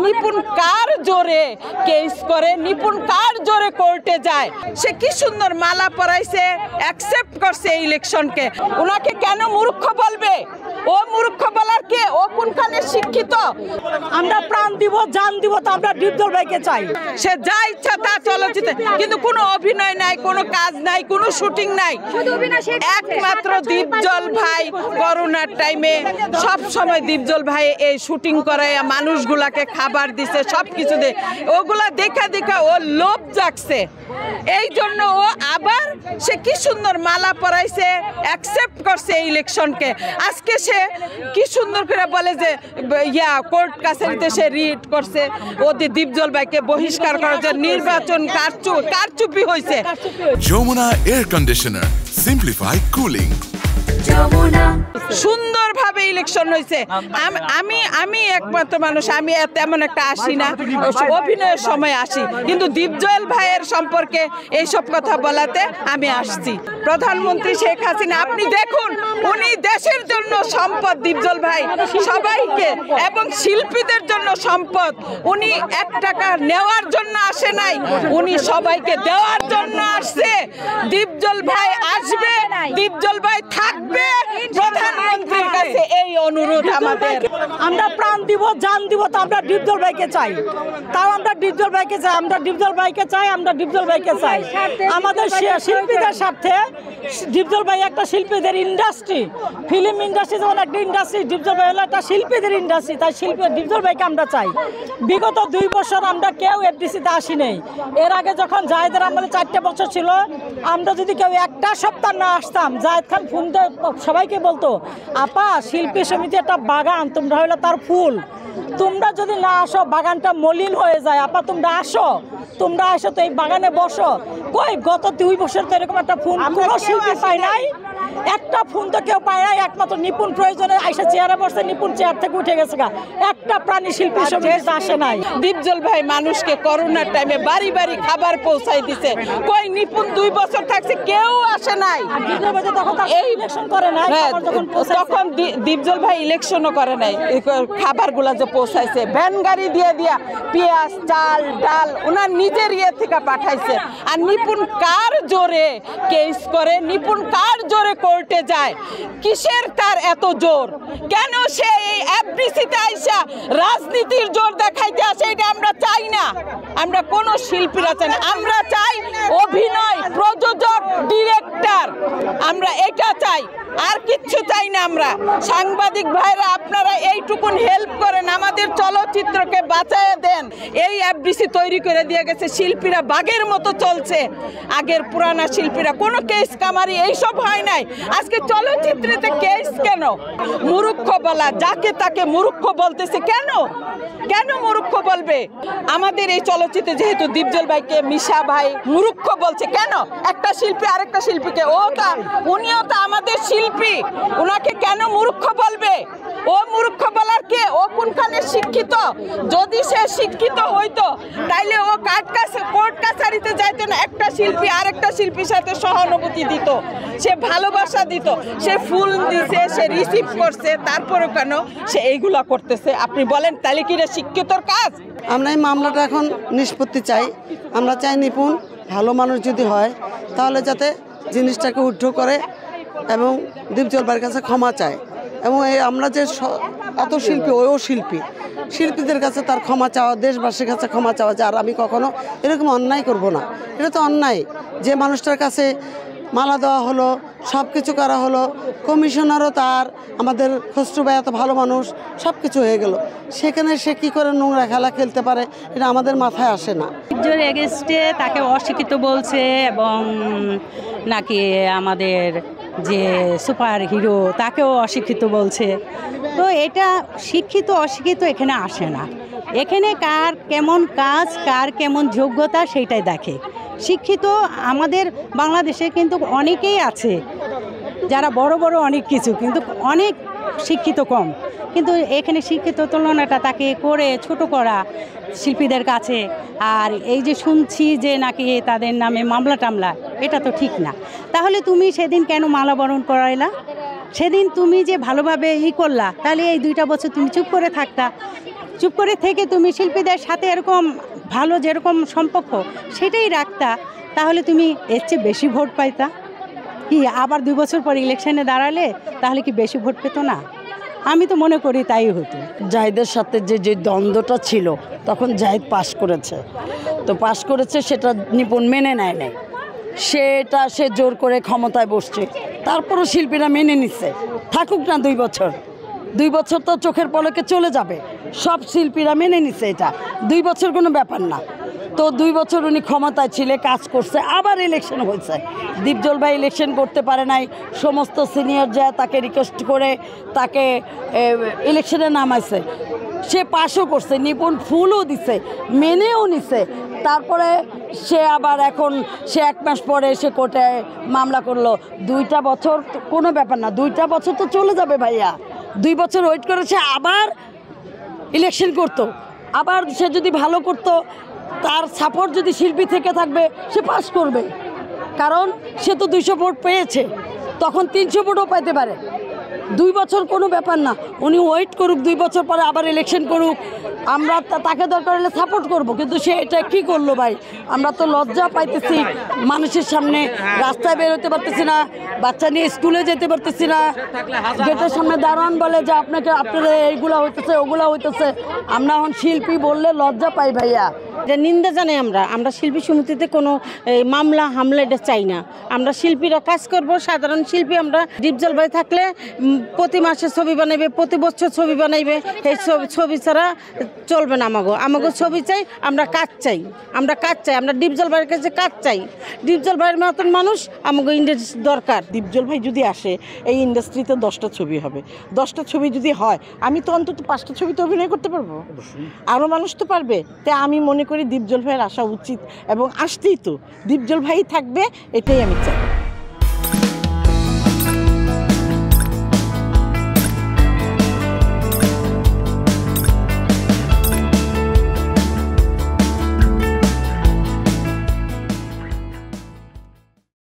নিপুণ কার জোরে কেস করে, নিপুণ কার জোরে কোর্টে যায়। সে কি সুন্দর মালা পরাইছে, অ্যাকসেপ্ট করছে এই ইলেকশনকে। ওনাকে কেন মূর্খ বলবে? ও মূর্খ বলার কে? ও কোনখানে শিক্ষিত? আমরা প্রাণ দিব, জান দিব, তো আমরা ডিপজল ভাইকে চাই। সে যা ইচ্ছা তা চলচ্চিত্রে, কিন্তু কোনো অভিনয় নাই, কোনো কাজ নাই, কোনো শুটিং নাই। একমাত্র দীপজল ভাই করোনার টাইমে সব সময় দীপজল ভাই এই শুটিং করায় মানুষগুলাকে খাবার দিছে, সব কিছু দিয়ে। ওগুলা দেখা দেখা ও লোভ জাগছে, এই জন্য ও আবার সে কি সুন্দর মালা পরাইছে, অ্যাকসেপ্ট করছে এই ইলেকশনকে। আজকে সে কি সুন্দর করে বলে যে কোর্ট কাছারিতে সে রিট করছে, ওদের দীপজল ভাইকে বহিষ্কার করার জন্য নির্বাচন কারচুপি হয়েছে। Jamuna air conditioner, simplify cooling. সুন্দরভাবে ইলেকশন হয়েছে। আমি একমাত্র মানুষ, আমি তেমন একটা আসি না, অভিনয়ের সময় আসি, কিন্তু দীপজল ভাইয়ের সম্পর্কে এইসব কথা বলাতে আমি আসছি। প্রধানমন্ত্রী শেখ হাসিনা, আপনি দেখুন, উনি দেশের জন্য সম্পদ। দীপজল ভাই সবাইকে এবং শিল্পীদের জন্য সম্পদ। উনি 1 টাকা নেওয়ার জন্য আসে নাই, উনি সবাইকে দেওয়ার জন্য আসছে। দীপজল ভাই আসবে, দীপজল ভাই থাকবে। প্রধানমন্ত্রীর কাছে এই অনুরোধ আমাদের। আমরা প্রাণ দিব, জান দিব, তো আমরা ডিপজল ভাইকে চাই। তাও আমরা ডিপজল ভাইকে চাই, আমরা ডিপজল ভাইকে চাই, আমরা ডিপজল ভাইকে চাই। আমাদের শিল্পীদের স্বার্থে ডিপজল ভাই একটা শিল্পীদের ইন্ডাস্ট্রি, ফিল্ম ইন্ডাস্ট্রি যেমন একটা ইন্ডাস্ট্রি, ডিপজল ভাই হলো একটা শিল্পীদের ইন্ডাস্ট্রি। তাই ডিপজল ভাইকে আমরা চাই। বিগত 2 বছর আমরা কেউ এফডিসিতে আসি নেই। এর আগে যখন জায়েদের আমাদের 4 বছর ছিল, আমরা যদি কেউ একটা সপ্তাহ না আসতাম, জায়েদ খান ফোন দিয়ে সবাইকে বলতো, আপা শিল্পী সমিতি একটা বাগান, তোমরা হইলো তার ফুল, তোমরা যদি না আসো বাগানটা মলিন হয়ে যায়। আপা তোমরা আসো তো এই বাগানে বসো। কই গত 2 বছর তো এরকম একটা ফোন কোনো শিল্পী পায় নাই, একটা ফোন তো কেউ পায় নাই। একমাত্র নিপুণ প্রয়োজনে আইসা চেয়ারে বসে, নিপুণ চেয়ার থেকে উঠে গেছে গা, একটা প্রাণী শিল্পী সমিতি আসে নাই। দীপজল ভাই মানুষকে করোনার টাইমে বাড়ি বাড়ি খাবার পৌঁছাই দিছে। কই নিপুণ 2 বছর থাকছে, কেউ আসে নাই। এই ইলেকশন করে নাই, তখন দীপজল ভাই ইলেকশনও করে নাই। খাবারগুলা যে পৌঁছাইছে ভ্যান গাড়ি দিয়ে দিয়া, পেঁয়াজ, চাল, ডাল ওনার নিজের ইয়ে থেকে পাঠাইছে। আর নিপুণ কার জোরে কেস করে, নিপুণ কার জোরে কোর্টে যায়, কিসের তার এত জোর? কেন সে এই এফডিসিতে আইসা রাজনীতির জোর দেখাইতে আসে? এটা আমরা চাই না, আমরা কোনো শিল্পীরা চাই না। আমরা চাই অভিনয়, প্রযোজক, ডিরেক্টর, আমরা এটা চাই, আর কিচ্ছু চাই না। আমরা সাংবাদিক ভাইরা, আপনারা এইটুকুন হেল্প করেন, আমাদের চলচ্চিত্রকে বাঁচায় দেন। এই এফডিসি তৈরি করে দিয়ে গেছে, শিল্পীরা বাঘের মতো চলছে। আগের পুরানা শিল্পীরা কোনো কেস কামারি এইসব হয় নাই। আজকে চলচ্চিত্রেতে কেস কেন? মূর্খ বলা, যাকে তাকে মূর্খ বলতেছে কেন? কেন মূর্খ বলবে? আমাদের এই চলচ্চিত্রে যেহেতু দীপজল ভাইকে মিশা ভাই মূর্খ বলছে কেন? একটা শিল্পী আরেকটা শিল্পীকে, উনিও তো আমাদের শিল্পী, ওনাকে কেন মূর্খ বলবে? ও মূর্খ বলার কে? ও কোনখানে শিক্ষিত? যদি সে শিক্ষিত হইতো তাইলে ও কোর্ট কাছারিতে যাইতো না। একটা শিল্পী আরেকটা শিল্পীর সাথে সহানুভূতি দিত, সে ভালোবাসা দিত, সে ফুল দিছে, সে রিসিভ করছে। তারপরে কেন সে এইগুলা করতেছে? আপনি বলেন, তাহলে কি শিক্ষিতর কাজ? আমরা এই মামলাটা এখন নিষ্পত্তি চাই। আমরা চাই নিপুণ ভালো মানুষ যদি হয় তাহলে যাতে জিনিসটাকে উদ্ধ করে এবং দীপজল ভাইয়ের কাছে ক্ষমা চায়। এবং আমরা যে এত শিল্পী, ওও শিল্পীদের কাছে তার ক্ষমা চাওয়া, দেশবাসীর কাছে ক্ষমা চাওয়া যে আর আমি কখনো এরকম অন্যায় করব না। এটা তো অন্যায় যে মানুষটার কাছে মালা দেওয়া হলো, সব কিছু করা হলো, কমিশনারও তার, আমাদের খসরু ভাই এত ভালো মানুষ, সব কিছু হয়ে গেল, সেখানে সে কী করে নোংরা খেলা খেলতে পারে? এটা আমাদের মাথায় আসে না। দীপজল এগেস্টে তাকে অশিক্ষিত বলছে এবং নাকি আমাদের যে সুপার হিরো তাকেও অশিক্ষিত বলছে। তো এটা শিক্ষিত অশিক্ষিত এখানে আসে না, এখানে কার কেমন কাজ, কার কেমন যোগ্যতা সেইটাই দেখে। শিক্ষিত আমাদের বাংলাদেশে কিন্তু অনেকেই আছে যারা বড় বড় অনেক কিছু, কিন্তু অনেক শিক্ষিত কম। কিন্তু এখানে শিক্ষিত তুলনাটা তাকে করে ছোট করা শিল্পীদের কাছে। আর এই যে শুনছি যে নাকি তাদের নামে মামলা টামলা, এটা তো ঠিক না। তাহলে তুমি সেদিন কেন মালা বরণ করাইলা? সেদিন তুমি যে ভালোভাবে করলা, তাহলে এই 2টা বছর তুমি চুপ করে থাকতা। চুপ করে থেকে তুমি শিল্পীদের সাথে এরকম ভালো যেরকম সম্পর্ক সেটাই রাখতা, তাহলে তুমি এর চেয়ে বেশি ভোট পাইতা। কি আবার 2 বছর পর ইলেকশনে দাঁড়ালে তাহলে কি বেশি ভোট পেতো না? আমি তো মনে করি তাই হতো। জাহিদের সাথে যে দ্বন্দ্বটা ছিল তখন জাহিদ পাশ করেছে, তো পাশ করেছে সেটা নিপুণ মেনে নেয় নাই, সে জোর করে ক্ষমতায় বসছে। তারপরও শিল্পীরা মেনে নিচ্ছে, থাকুক না 2 বছর, 2 বছর তো চোখের পলকে চলে যাবে। সব শিল্পীরা মেনে নিচ্ছে এটা 2 বছর কোনো ব্যাপার না। তো 2 বছর উনি ক্ষমতায় ছিল, কাজ করছে, আবার ইলেকশন হয়েছে। দীপজল ভাই ইলেকশন করতে পারে নাই, সমস্ত সিনিয়র যায় তাকে রিকোয়েস্ট করে তাকে ইলেকশনে নামাইছে, সে পাশও করছে, নিপুণ ফুলও দিছে, মেনেও নিছে। তারপরে সে আবার এখন 1 মাস পরে সে কোর্টে মামলা করলো। 2টা বছর কোনো ব্যাপার না, 2টা বছর তো চলে যাবে ভাইয়া। 2 বছর ওয়েট করে সে আবার ইলেকশন করতো, আবার সে যদি ভালো করতো, তার সাপোর্ট যদি শিল্পী থেকে থাকবে, সে পাস করবে। কারণ সে তো 200 ভোট পেয়েছে, তখন 300 ভোটও পাইতে পারে। 2 বছর কোনো ব্যাপার না, উনি ওয়েট করুক, 2 বছর পরে আবার ইলেকশন করুক, আমরা তাকে দরকার হলে সাপোর্ট করব। কিন্তু সে এটা কি করলো ভাই? আমরা তো লজ্জা পাইতেছি, মানুষের সামনে রাস্তায় বেরোতে পারতেছি না, বাচ্চা নিয়ে স্কুলে যেতে পারতেছি না, গেটের সামনে দারোয়ান বলে যে আপনারা এইগুলা হইতেছে ওগুলা হইতেছে। আমরা এখন শিল্পী বললে লজ্জা পাই ভাইয়া। এটা নিন্দা জানাই আমরা শিল্পী সমিতিতে কোনো মামলা হামলা এটা চাই না। আমরা শিল্পীরা কাজ করব, সাধারণ শিল্পী। আমরা দীপজল ভাই থাকলে প্রতি মাসে ছবি বানাইবে, প্রতি বছর ছবি বানাইবে, এই ছবি ছাড়া চলবে না। আমাকে ছবি চাই, আমরা কাজ চাই, আমরা দীপজল ভাইয়ের কাছে কাজ চাই। দীপজল ভাইয়ের মতন মানুষ আমাকে ইন্ডাস্ট্রি দরকার। দীপজল ভাই যদি আসে, এই ইন্ডাস্ট্রিতে 10টা ছবি হবে। 10টা ছবি যদি হয়, আমি তো অন্তত 5টা ছবিতে অভিনয় করতে পারবো, আরও মানুষ তো পারবে। তাই আমি মনে করি দীপজল ভাইয়ের আসা উচিত, এবং আসতেই তো দীপজল ভাই থাকবে, এটাই আমি চাই।